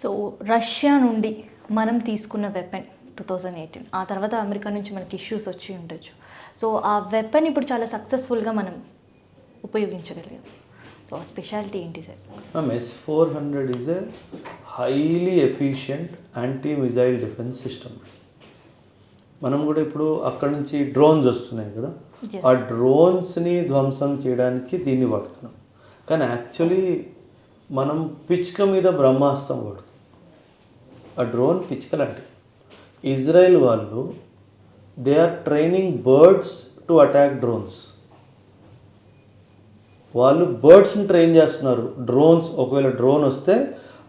So Russia నుండి మనం తీసుకున్న వెపన్ 2018, ఆ తర్వాత అమెరికా నుంచి మనకి ఇష్యూస్ వచ్చి ఉండొచ్చు. సో ఆ వెపన్ ఇప్పుడు చాలా సక్సెస్ఫుల్గా మనం ఉపయోగించగలిగాం. సో ఆ స్పెషాలిటీ ఏంటి sir? S-400 is a highly efficient anti missile defence system. మనం కూడా ఇప్పుడు అక్కడ నుంచి డ్రోన్స్ వస్తున్నాయి కదా, ఆ డ్రోన్స్ని ధ్వంసం చేయడానికి దీన్ని వాడుతున్నాం. కానీ యాక్చువల్లీ మనం పిచ్క మీద బ్రహ్మాస్త్రం వాడుతాం. ఆ డ్రోన్ పిచ్క లాంటిది. ఇజ్రాయెల్ వాళ్ళు they are training birds to attack drones. వాళ్ళు బర్డ్స్ని ట్రైన్ చేస్తున్నారు. డ్రోన్స్, ఒకవేళ డ్రోన్ వస్తే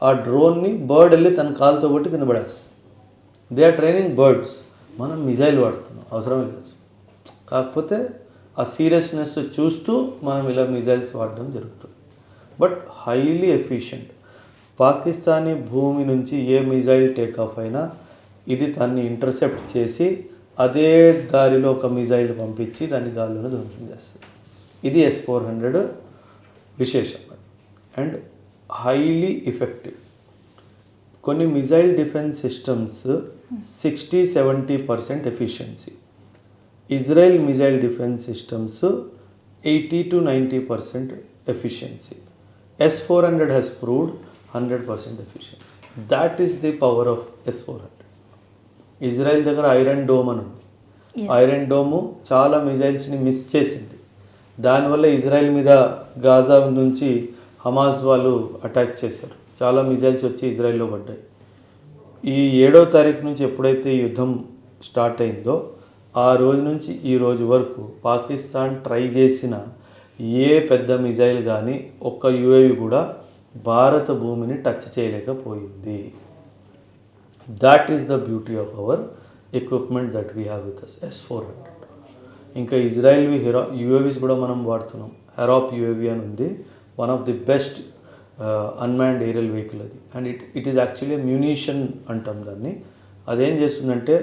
ఆ డ్రోన్ని బర్డ్ వెళ్ళి తన కాలుతో కొట్టి కింద పడేస్తుంది. They are training birds. మనం మిజైల్ వాడుతున్నాం, అవసరం లేదు. కాకపోతే ఆ సీరియస్నెస్ చూస్తూ మనం ఇలా మిజైల్స్ వాడడం జరుగుతుంది. But highly efficient. పాకిస్తానీ భూమి నుంచి ఏ మిజైల్ టేకాఫ్ అయినా ఇది దాన్ని ఇంటర్సెప్ట్ చేసి అదే దారిలో ఒక మిజైల్ పంపించి దాన్ని గాల్లోనే ధ్వంసం చేస్తుంది. ఇది S-400 విశేషం అండ్ హైలీ ఎఫెక్టివ్. కొన్ని missile defence systems 60-70% efficiency. Israel missile defence systems 80-90% efficiency. S-400 has proved 100% efficiency. That is the power of S-400. Israel దగ్గర ఐరన్ డోమ్ అని ఉంది. ఐరన్ డోము చాలా మిజైల్స్ని మిస్ చేసింది. దానివల్ల ఇజ్రాయెల్ మీద గాజా నుంచి హమాస్ వాళ్ళు అటాక్ చేశారు. చాలా మిజైల్స్ వచ్చి ఇజ్రాయెల్లో పడ్డాయి. ఈ 7వ తారీఖు నుంచి ఎప్పుడైతే యుద్ధం స్టార్ట్ అయిందో ఆ రోజు నుంచి ఈ రోజు వరకు పాకిస్తాన్ ట్రై చేసిన ఏ పెద్ద మిజైల్ కానీ ఒక్క UAV కూడా భారత భూమిని టచ్ చేయలేకపోయింది. That is the beauty of our equipment that we have with us S-400. ఇంకా ఇజ్రాయెల్వి UAVs కూడా మనం వాడుతున్నాం. హెరాప్ UAV అని ఉంది. One of the best unmanned aerial vehicle అది. And it is actually munition అంటాం దాన్ని. అదేం చేస్తుందంటే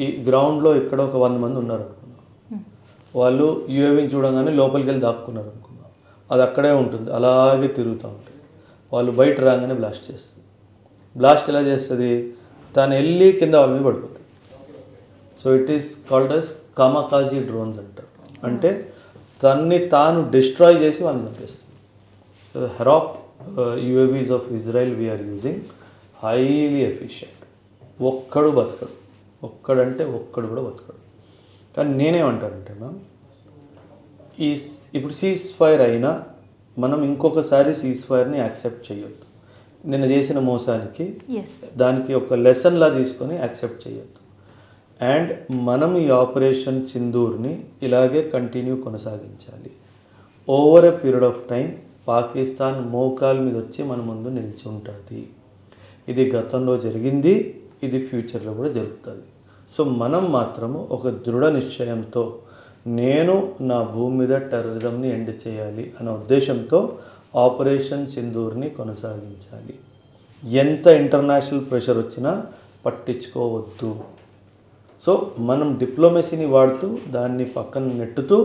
ఈ గ్రౌండ్లో ఇక్కడ ఒక 100 మంది ఉన్నారు అనుకున్నాం. వాళ్ళు UAVని చూడగానే లోపలికి వెళ్ళి దాక్కున్నారు అనుకున్నాం. అది అక్కడే ఉంటుంది, అలాగే తిరుగుతూ ఉంటుంది. వాళ్ళు బయట రాగానే బ్లాస్ట్ చేస్తుంది. బ్లాస్ట్ ఎలా చేస్తుంది? తను వెళ్ళి కింద వాళ్ళ మీద పడిపోతుంది. So it is called as kamikaze drones అంటారు. అంటే తన్ని తాను డిస్ట్రాయ్ చేసి వాళ్ళని చంపేస్తుంది. So Harop UAVs of Israel we're using highly efficient. ఒక్కడు బతకడు. ఒక్కడంటే ఒక్కడు కూడా బతకడు. కానీ నేనేమంటానంటే మ్యామ్, ఇప్పుడు సీజ్ ఫైర్ అయినా మనం ఇంకొకసారి సీజ్ ఫైర్ని యాక్సెప్ట్ చేయొద్దు. నిన్న చేసిన మోసానికి దానికి ఒక లెసన్లా తీసుకొని యాక్సెప్ట్ చేయొద్దు. అండ్ మనం ఈ ఆపరేషన్ సింధూర్ని ఇలాగే కంటిన్యూ కొనసాగించాలి. Over a period of time Pakistan మోకాల మీద వచ్చి మన ముందు నిలిచి ఉంటుంది. ఇది గతంలో జరిగింది, ఇది ఫ్యూచర్లో కూడా జరుగుతుంది. సో మనం మాత్రము ఒక దృఢ నిశ్చయంతో నేను నా భూమి మీద టెర్రరిజంని ఎండ్ చేయాలి అనే ఉద్దేశంతో ఆపరేషన్ సింధూర్ని కొనసాగించాలి. ఎంత ఇంటర్నేషనల్ ప్రెషర్ వచ్చినా పట్టించుకోవద్దు. సో మనం డిప్లొమసీని వాడుతూ దాన్ని పక్కన నెట్టుతూ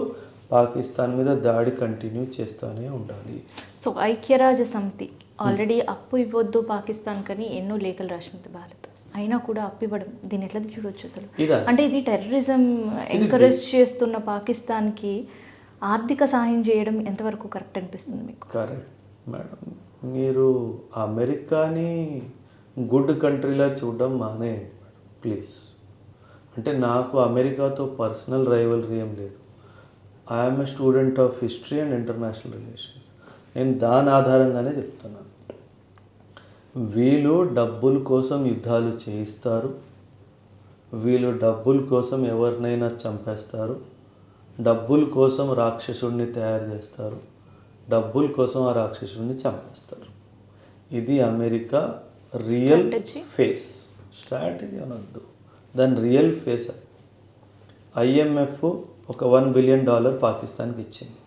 పాకిస్తాన్ మీద దాడి కంటిన్యూ చేస్తూనే ఉండాలి. సో ఐక్యరాజ్య సమితి ఆల్రెడీ అప్పు ఇవ్వద్దు పాకిస్తాన్ కని ఎన్నో లేఖలు రాసినది భారత్. అయినా కూడా అప్పు ఇవ్వడం, దీన్ని ఎట్లా చూడవచ్చు అసలు? అంటే ఇది టెర్రరిజం ఎంకరేజ్ చేస్తున్న పాకిస్తాన్కి ఆర్థిక సహాయం చేయడం ఎంతవరకు కరెక్ట్ అనిపిస్తుంది మీకు? Correct madam. మీరు అమెరికాని గుడ్ కంట్రీలా చూడడం మానేయండి ప్లీజ్. అంటే నాకు అమెరికాతో పర్సనల్ రైవలరీ ఏం లేదు. I'm a student of history and international relations. నేను దాని ఆధారంగానే చెప్తున్నాను. వీళ్ళు డబ్బుల కోసం యుద్ధాలు చేయిస్తారు. వీళ్ళు డబ్బుల కోసం ఎవరినైనా చంపేస్తారు. డబ్బుల కోసం రాక్షసుడిని తయారు చేస్తారు. డబ్బుల కోసం ఆ రాక్షసుడిని చంపేస్తారు. ఇది అమెరికా రియల్ ఫేస్. స్ట్రాటజీ అనొద్దు, దాని రియల్ ఫేస్. IMF ఒక $1 బిలియన్ పాకిస్తాన్కి ఇచ్చింది.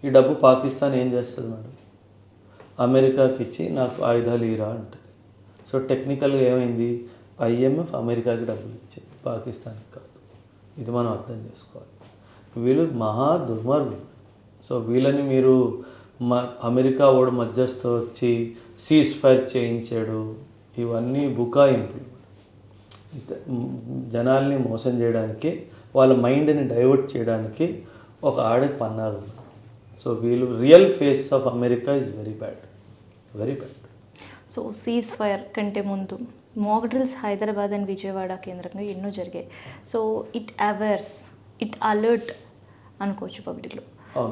ఈ డబ్బు పాకిస్తాన్ ఏం చేస్తుంది మేడం? అమెరికాకి ఇచ్చి నాకు ఆయుధాలు ఇరా అంటుంది. సో టెక్నికల్గా ఏమైంది? IMF అమెరికాకి డబ్బులు ఇచ్చింది, పాకిస్తాన్కి కాదు. ఇది మనం అర్థం చేసుకోవాలి. వీళ్ళు మహా దుర్మార్గులు. సో వీళ్ళని మీరు అమెరికా వాడు మధ్యస్థ వచ్చి సీజ్ ఫైర్ చేయించాడు, ఇవన్నీ బుకాయింపులు. జనాల్ని మోసం చేయడానికి, వాళ్ళ మైండ్ని డైవర్ట్ చేయడానికి ఒక పన్నాలు. సో వీళ్ళు real face of America is very bad, very bad. So cease fire కంటే ముందు మాక్ డ్రిల్స్ హైదరాబాద్ అండ్ విజయవాడ కేంద్రంగా ఎన్నో జరిగాయి. సో ఇట్ అవేర్స్, ఇట్ అలర్ట్ అనుకోవచ్చు పబ్లిక్లో.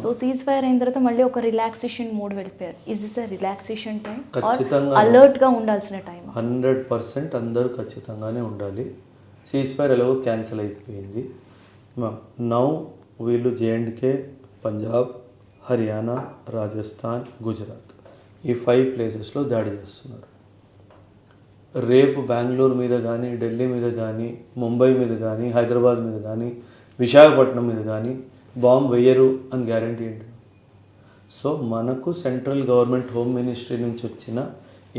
సో సీజ్ ఫైర్ అయిన తర్వాత మళ్ళీ ఒక రిలాక్సేషన్ మోడ్ వెళ్ళిపోయారు. Is this a relaxation time, ఖచ్చితంగా అలర్ట్గా ఉండాల్సిన టైం? 100% అందరూ ఖచ్చితంగానే ఉండాలి. సీజ్ ఫైర్ ఎలాగో క్యాన్సిల్ అయిపోయింది. నౌ వీళ్ళు జేఎండ్కే, పంజాబ్, హర్యానా, రాజస్థాన్, గుజరాత్ ఈ 5 ప్లేసెస్లో దాడి చేస్తున్నారు. రేపు బెంగళూరు మీద కానీ, ఢిల్లీ మీద కానీ, ముంబై మీద కానీ, హైదరాబాద్ మీద కానీ, విశాఖపట్నం మీద కానీ బాంబు వేయరు అని గ్యారంటీ ఏంటి? సో మనకు సెంట్రల్ గవర్నమెంట్ హోమ్ మినిస్ట్రీ నుంచి వచ్చిన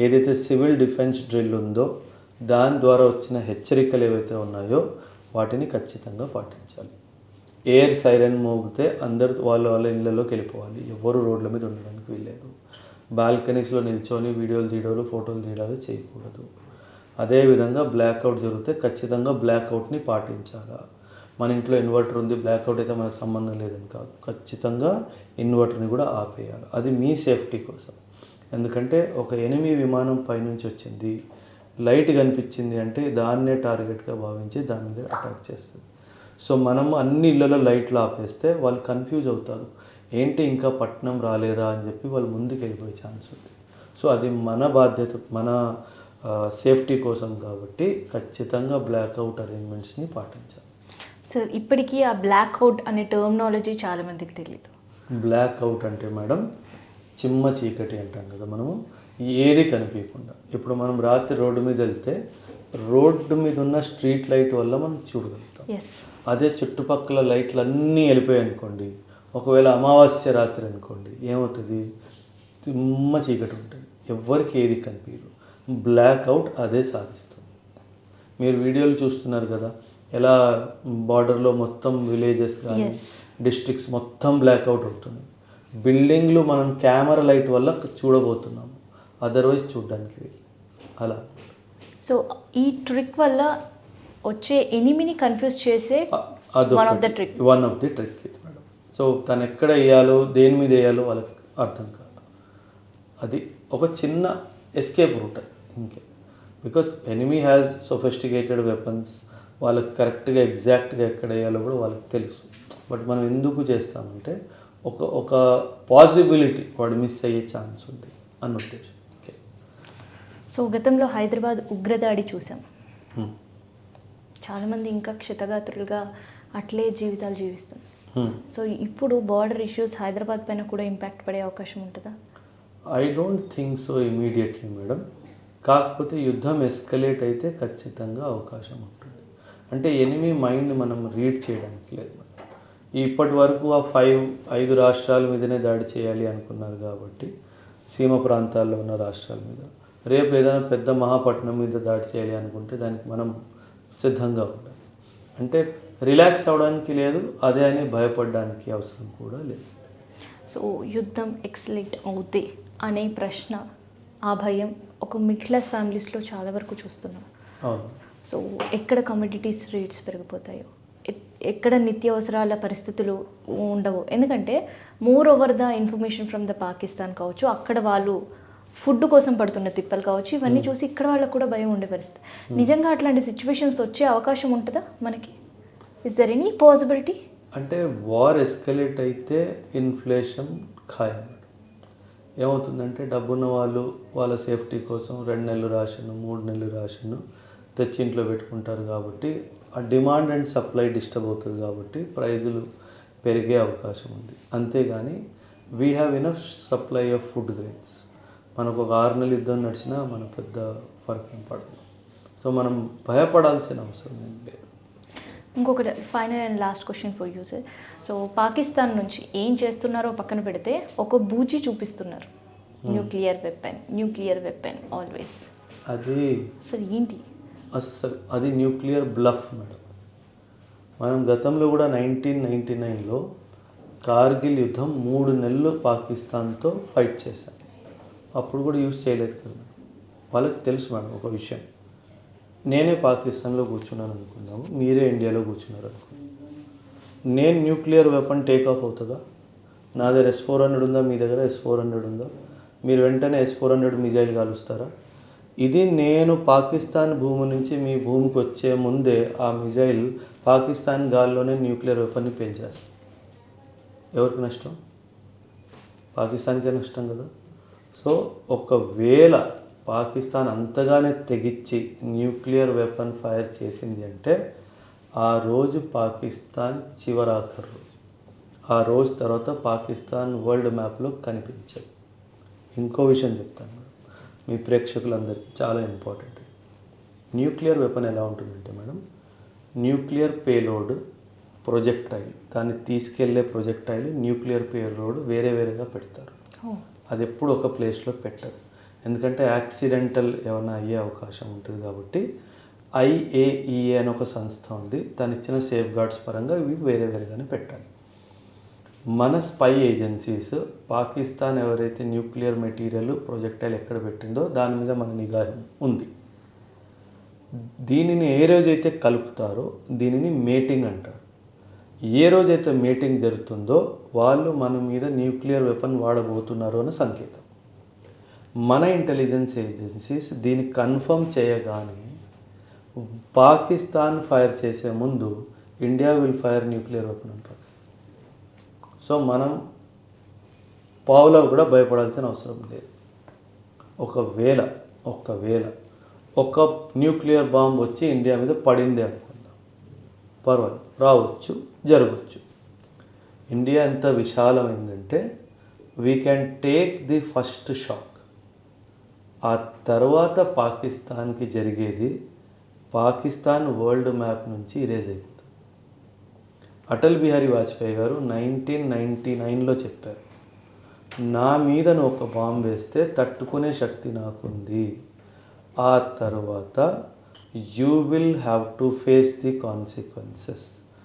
ఏదైతే సివిల్ డిఫెన్స్ డ్రిల్ ఉందో దాని ద్వారా వచ్చిన హెచ్చరికలు ఏవైతే ఉన్నాయో వాటిని ఖచ్చితంగా పాటించాలి. ఎయిర్ సైరన్ మోగితే అందరు వాళ్ళ ఇళ్ళలోకి వెళ్ళిపోవాలి. ఎవరు రోడ్ల మీద ఉండడానికి వీల్లేదు. బాల్కనీస్లో నిల్చొని వీడియోలు తీయడాలు, ఫోటోలు తీయడాలు చేయకూడదు. అదేవిధంగా బ్లాక్అవుట్ జరిగితే ఖచ్చితంగా బ్లాక్అవుట్ని పాటించాలి. మన ఇంట్లో ఇన్వర్టర్ ఉంది, బ్లాక్అవుట్ అయితే మనకు సంబంధం లేదని కాదు, ఖచ్చితంగా ఇన్వర్టర్ని కూడా ఆపేయాలి. అది మీ సేఫ్టీ కోసం. ఎందుకంటే ఒక ఎనిమి విమానం పైనుంచి వచ్చింది, లైట్ కనిపించింది అంటే దాన్నే టార్గెట్గా భావించి దాని మీద అటాక్ చేస్తుంది. సో మనం అన్ని ఇళ్లలో లైట్లు ఆపేస్తే వాళ్ళు కన్ఫ్యూజ్ అవుతారు, ఏంటి ఇంకా పట్టణం రాలేదా అని చెప్పి వాళ్ళు ముందుకు వెళ్ళిపోయే ఛాన్స్ ఉంది. సో అది మన బాధ్యత, మన సేఫ్టీ కోసం కాబట్టి ఖచ్చితంగా బ్లాక్అవుట్ అరేంజ్మెంట్స్ని పాటించాలి. సార్ ఇప్పటికీ ఆ బ్లాక్అవుట్ అనే టర్మినాలజీ చాలామందికి తెలియదు. బ్లాక్అవుట్ అంటే మేడం చిమ్మ చీకటి అంటాం కదా మనము, ఏది కనిపించకుండా. ఇప్పుడు మనం రాత్రి రోడ్డు మీద వెళ్తే రోడ్డు మీద ఉన్న స్ట్రీట్ లైట్ వల్ల మనం చూడగలుగుతాం. అదే చుట్టుపక్కల లైట్లు అన్నీ వెళ్ళిపోయాయి అనుకోండి, ఒకవేళ అమావాస్య రాత్రి అనుకోండి, ఏమవుతుంది? చిమ్మ చీకటి ఉంటుంది, ఎవ్వరికి ఏది కనిపించదు. బ్లాక్అవుట్ అదే సాధిస్తుంది. మీరు వీడియోలు చూస్తున్నారు కదా, ఎలా బార్డర్లో మొత్తం విలేజెస్ కానీ డిస్ట్రిక్ట్స్ మొత్తం బ్లాక్అవుట్ అవుతుంది. బిల్డింగ్లు మనం కెమెరా లైట్ వల్ల చూడబోతున్నాము, అదర్వైజ్ చూడడానికి అలా. సో ఈ ట్రిక్ వల్ల వచ్చే ఎనిమిని కన్ఫ్యూజ్ చేసే వన్ ఆఫ్ ది ట్రిక్ ఇది మేడం. సో తను ఎక్కడ వేయాలో, దేని మీద వేయాలో వాళ్ళకి అర్థం కాదు. అది ఒక చిన్న ఎస్కేప్ రూట్ ఇంకే. Because enemy has sophisticated weapons, వాళ్ళకి కరెక్ట్గా ఎగ్జాక్ట్గా ఎక్కడ వేయాలో కూడా వాళ్ళకి తెలుసు. బట్ మనం ఎందుకు చేస్తామంటే ఒక పాసిబిలిటీ వాడు మిస్ అయ్యే ఛాన్స్ ఉంది అన్న ఉద్దేశం. ఓకే. సో గతంలో హైదరాబాద్ ఉగ్రదాడి చూసాం. చాలామంది ఇంకా క్షతగాత్రులుగా అట్లే జీవితాలు జీవిస్తారు. సో ఇప్పుడు బార్డర్ ఇష్యూస్ హైదరాబాద్ పైన కూడా ఇంపాక్ట్ పడే అవకాశం ఉంటుందా? I don't think so immediately madam. కాకపోతే యుద్ధం ఎస్కలేట్ అయితే ఖచ్చితంగా అవకాశం ఉంటుంది. అంటే ఎనిమీ మైండ్ మనం రీడ్ చేయడానికి లేదు. ఇప్పటి వరకు ఆ 5 రాష్ట్రాల మీదనే దాడి చేయాలి అనుకున్నారు కాబట్టి, సీమ ప్రాంతాల్లో ఉన్న రాష్ట్రాల మీద. రేపు ఏదైనా పెద్ద మహాపట్నం మీద దాడి చేయాలి అనుకుంటే దానికి మనం సిద్ధంగా ఉండాలి. అంటే రిలాక్స్ అవ్వడానికి లేదు, అదే అని భయపడడానికి అవసరం కూడా లేదు. సో యుద్ధం ఎక్సలేట్ అవుతే అనే ప్రశ్న, ఆ భయం ఒక మిడిల్ క్లాస్ ఫ్యామిలీస్లో చాలా వరకు చూస్తున్నాం. అవును. సో ఎక్కడ కమోడిటీస్ రేట్స్ పెరిగిపోతాయో, ఎక్కడ నిత్యావసరాల పరిస్థితులు ఉండవు. ఎందుకంటే more over the information from the Pakistan కావచ్చు, అక్కడ వాళ్ళు ఫుడ్ కోసం పడుతున్న తిప్పలు కావచ్చు, ఇవన్నీ చూసి ఇక్కడ వాళ్ళకు కూడా భయం ఉండే పరిస్థితి. నిజంగా అట్లాంటి సిచ్యువేషన్స్ వచ్చే అవకాశం ఉంటుందా మనకి? Is there any possibility? అంటే వార్ ఎస్కలేట్ అయితే ఇన్ఫ్లేషన్ ఖాయం. ఏమవుతుందంటే డబ్బున్న వాళ్ళు వాళ్ళ సేఫ్టీ కోసం 2 నెలలు రేషన్, 3 నెలలు రేషన్ తెచ్చి ఇంట్లో పెట్టుకుంటారు. కాబట్టి ఆ డిమాండ్ అండ్ సప్లై డిస్టర్బ్ అవుతుంది. కాబట్టి ప్రైజులు పెరిగే అవకాశం ఉంది. అంతేగాని we have enough supply of food grains. మనకు ఒక 6 నెలలు యుద్ధం నడిచినా మన పెద్ద ఫరక్ ఏం పడదు. సో మనం భయపడాల్సిన అవసరం ఏం లేదు. ఇంకొకటి final and last question for you sir. So Pakistan నుంచి ఏం చేస్తున్నారో పక్కన పెడితే ఒక బూచి చూపిస్తున్నారు, న్యూక్లియర్ వెపన్ ఆల్వేస్. అది సార్ ఏంటి అస్సలు అది న్యూక్లియర్ బ్లఫ్ మేడం. మనం గతంలో కూడా 1999లో కార్గిల్ యుద్ధం 3 నెలలు పాకిస్తాన్తో ఫైట్ చేశాం. అప్పుడు కూడా యూజ్ చేయలేదు కదా. వాళ్ళకి తెలుసు మేడం ఒక విషయం. నేనే పాకిస్తాన్లో కూర్చున్నాను అనుకుందాము, మీరే ఇండియాలో కూర్చున్నారు అనుకుందాం. నేను న్యూక్లియర్ వెపన్ టేక్ ఆఫ్ అవుతుందా? నా దగ్గర S-400 ఉందా, మీ దగ్గర S-400 ఉందా? మీరు వెంటనే S-400 మిజైల్ కాలుస్తారా? ఇది నేను పాకిస్తాన్ భూమి నుంచి మీ భూమికి వచ్చే ముందే ఆ మిజైల్ పాకిస్తాన్ గాల్లోనే న్యూక్లియర్ వెపన్ని పేల్చేస్తాను. ఎవరికి నష్టం? పాకిస్తాన్కే నష్టం కదా. సో ఒకవేళ పాకిస్తాన్ అంతగానే తెగించి న్యూక్లియర్ వెపన్ ఫైర్ చేసింది అంటే ఆ రోజు పాకిస్తాన్ చివరాఖరు రోజు. ఆ రోజు తర్వాత పాకిస్తాన్ వరల్డ్ మ్యాప్లో కనిపించదు. ఇంకో విషయం చెప్తాను మేడం, మీ ప్రేక్షకులందరికీ చాలా ఇంపార్టెంట్. న్యూక్లియర్ వెపన్ ఎలా ఉంటుందంటే మేడం, న్యూక్లియర్ పేలోడ్ ప్రొజెక్టైల్, దాన్ని తీసుకెళ్లే ప్రొజెక్టైల్ న్యూక్లియర్ పేలోడ్ వేరే వేరేగా పెడతారు. అది ఎప్పుడు ఒక ప్లేస్లో పెట్టరు, ఎందుకంటే యాక్సిడెంటల్ ఏమైనా అయ్యే అవకాశం ఉంటుంది కాబట్టి. IAEA అని ఒక సంస్థ ఉంది, దాని ఇచ్చిన సేఫ్ గార్డ్స్ పరంగా ఇవి వేరే వేరేగానే పెట్టాలి. మన స్పై ఏజెన్సీస్ పాకిస్తాన్ ఎవరైతే న్యూక్లియర్ మెటీరియల్ ప్రొజెక్టైల్ ఎక్కడ పెట్టిందో దాని మీద మన నిఘా ఉంది. దీనిని ఏ రోజైతే కలుపుతారో దీనిని మేటింగ్ అంటారు. ఏ రోజైతే మేటింగ్ జరుగుతుందో వాళ్ళు మన మీద న్యూక్లియర్ వెపన్ వాడబోతున్నారు అన్న సంకేతం. మన ఇంటెలిజెన్స్ ఏజెన్సీస్ దీన్ని కన్ఫర్మ్ చేయగానే పాకిస్తాన్ ఫైర్ చేసే ముందు India will fire nuclear weapon అంటారు. సో మనం పావులో కూడా భయపడాల్సిన అవసరం లేదు. ఒకవేళ ఒక న్యూక్లియర్ బాంబ్ వచ్చి ఇండియా మీద పడింది అనుకుందాం, పర్వాలేదు, రావచ్చు, జరగవచ్చు. ఇండియా ఎంత విశాలమైందంటే we can take the first shock. ఆ తర్వాత పాకిస్తాన్కి జరిగేది పాకిస్తాన్ వరల్డ్ మ్యాప్ నుంచి ఇరేజ్ అయిపోతుంది. అటల్ బిహారీ వాజ్పేయి గారు 1999లో చెప్పారు, నా మీద నువ్వు ఒక బాంబు వేస్తే తట్టుకునే శక్తి నాకుంది, ఆ తర్వాత you will have to face the consequences.